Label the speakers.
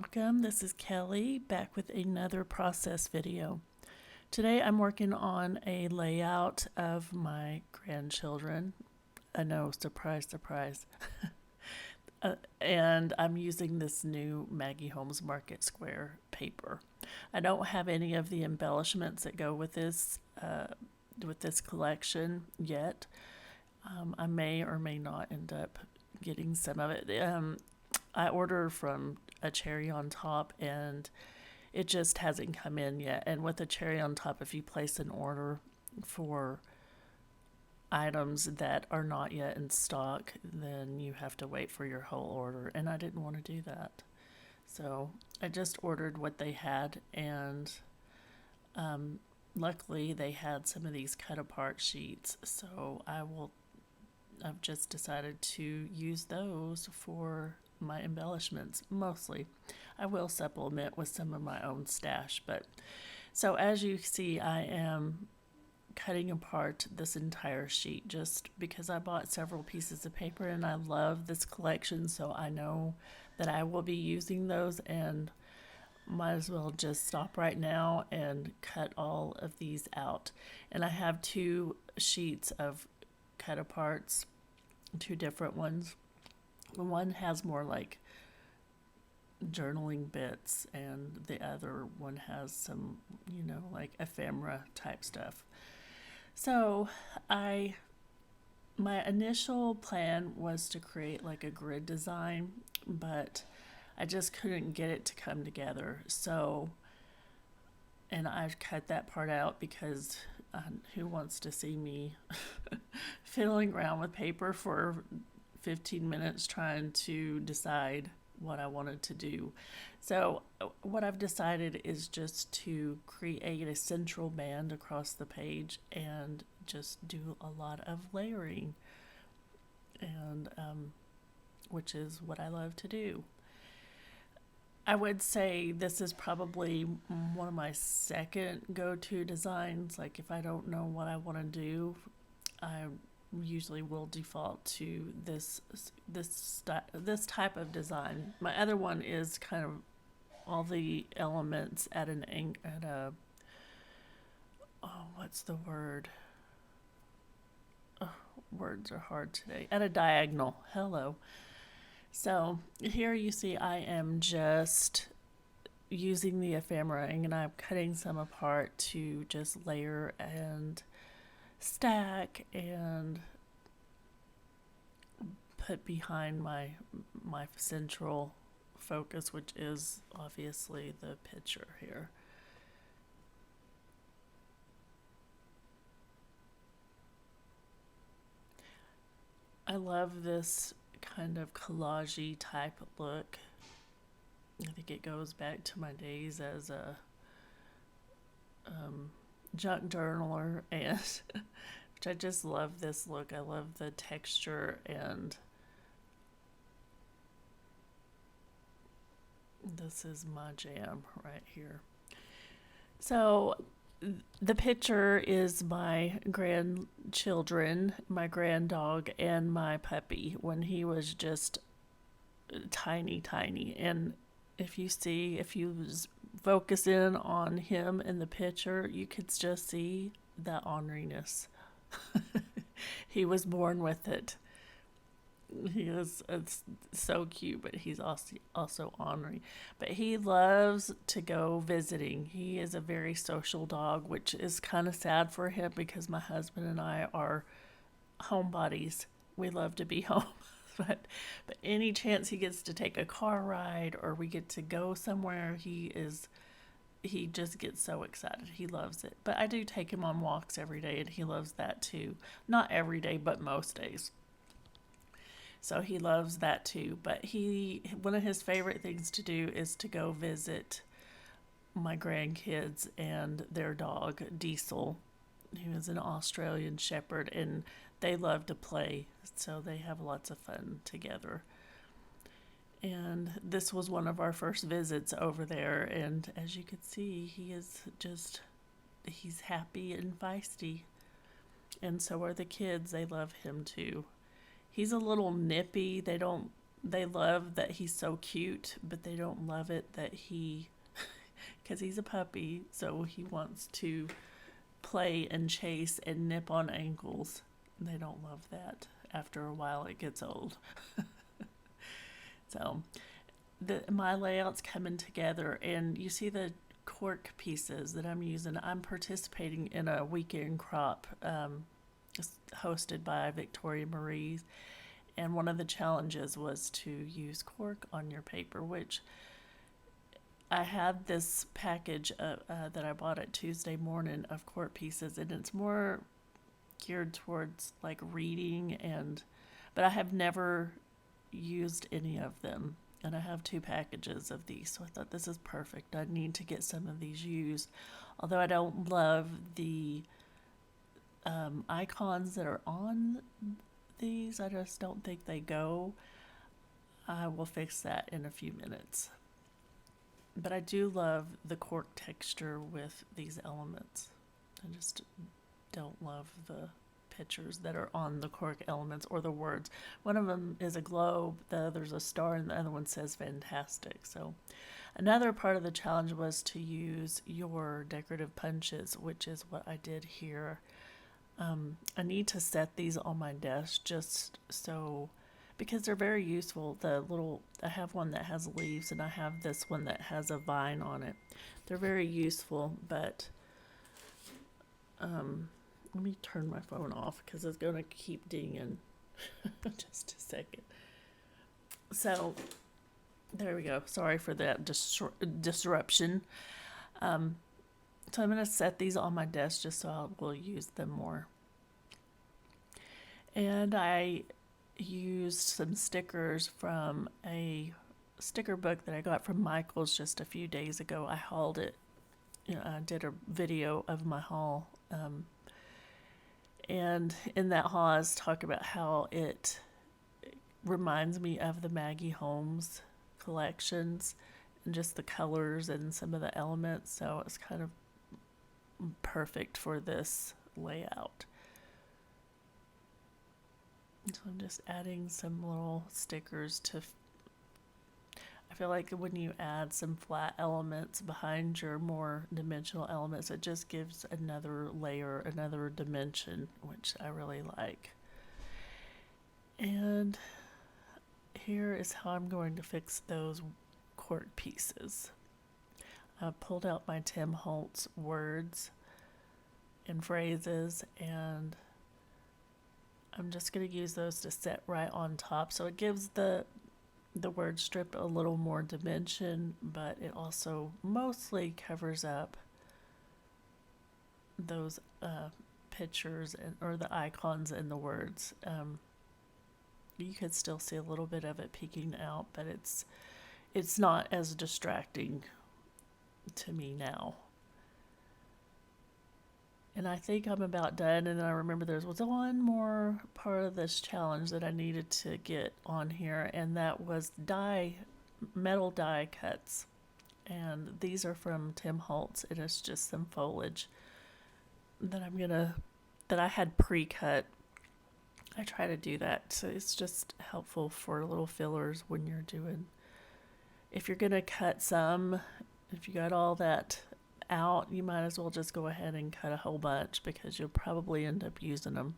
Speaker 1: welcome. This is Kelly back with another process video. Today I'm working on a layout of my grandchildren. I know, surprise, surprise. And I'm using this new Maggie Holmes Market Square paper. I don't have any of the embellishments that go with this collection yet. I may or may not end up getting some of it. I ordered from a cherry on top and it just hasn't come in yet. And with a cherry on top, if you place an order for items that are not yet in stock, then you have to wait for your whole order. And I didn't want to do that. So I just ordered what they had, and luckily they had some of these cut apart sheets. So I've just decided to use those for my embellishments mostly. I will supplement with some of my own stash, but so as you see, I am cutting apart this entire sheet just because I bought several pieces of paper and I love this collection, so I know that I will be using those and might as well just stop right now and cut all of these out. And I have two sheets of cut aparts, two different ones. One has more like journaling bits, and the other one has some, like ephemera type stuff. So my initial plan was to create like a grid design, but I just couldn't get it to come together. So, and I've cut that part out because who wants to see me fiddling around with paper for 15 minutes trying to decide what I wanted to do. So what I've decided is just to create a central band across the page and just do a lot of layering, and which is what I love to do. I would say this is probably one of my second go-to designs. Like if I don't know what I want to do, I usually will default to this type of design. My other one is kind of all the elements at a what's the word? Oh, words are hard today. At a diagonal. Hello. So here you see I am just using the ephemera and I'm cutting some apart to just layer and stack and put behind my central focus, which is obviously the picture here. I love this kind of collage-y type look. I think it goes back to my days as a junk journaler, and which I just love this look. I love the texture, and this is my jam right here. So the picture is my grandchildren, my granddog, and my puppy when he was just tiny. And if you focus in on him in the picture, you could just see that orneriness. He was born with it. It's so cute, but he's also ornery. But he loves to go visiting. He is a very social dog, which is kind of sad for him because my husband and I are homebodies. We love to be home. But any chance he gets to take a car ride or we get to go somewhere, he just gets so excited. He loves it. But I do take him on walks every day, and he loves that too. Not every day, but most days. So he loves that too. But one of his favorite things to do is to go visit my grandkids and their dog, Diesel, who is an Australian Shepherd, and they love to play. So they have lots of fun together. And this was one of our first visits over there. And as you can see, he's happy and feisty. And so are the kids. They love him too. He's a little nippy. They don't they love that he's so cute, but they don't love it that because he's a puppy, so he wants to play and chase and nip on ankles. They don't love that. After a while, it gets old. So my layout's coming together, and you see the cork pieces that I'm using. I'm participating in a weekend crop just hosted by Victoria Marie's, and one of the challenges was to use cork on your paper, which I had this package that I bought at Tuesday morning of cork pieces, and it's more geared towards like reading, but I have never used any of them, and I have 2 packages of these, so I thought this is perfect. I need to get some of these used, although I don't love the icons that are on these. I just don't think they go. I will fix that in a few minutes. But I do love the cork texture with these elements. I just don't love the pictures that are on the cork elements or the words. One of them is a globe, the other's a star, and the other one says fantastic. So another part of the challenge was to use your decorative punches, which is what I did here. I need to set these on my desk just so, because they're very useful. I have one that has leaves, and I have this one that has a vine on it. They're very useful, but let me turn my phone off because it's going to keep dinging. Just a second. So there we go. Sorry for that disruption. So I'm going to set these on my desk just so I will use them more. And I used some stickers from a sticker book that I got from Michael's just a few days ago. I hauled it. I did a video of my haul. And in that haul, I was talking about how it reminds me of the Maggie Holmes collections and just the colors and some of the elements. So it's kind of perfect for this layout. So I'm just adding some little stickers I feel like when you add some flat elements behind your more dimensional elements, it just gives another layer, another dimension, which I really like. And here is how I'm going to fix those cork pieces. I pulled out my Tim Holtz words and phrases, and I'm just going to use those to set right on top. So it gives the word strip a little more dimension, but it also mostly covers up those pictures or the icons and the words. You could still see a little bit of it peeking out, but it's not as distracting to me now. And I think I'm about done, and then I remember there was one more part of this challenge that I needed to get on here, and that was metal die cuts. And these are from Tim Holtz, and it's just some foliage that I had pre-cut. I try to do that, so it's just helpful for little fillers when if you're gonna cut some, if you got all that out, you might as well just go ahead and cut a whole bunch because you'll probably end up using them.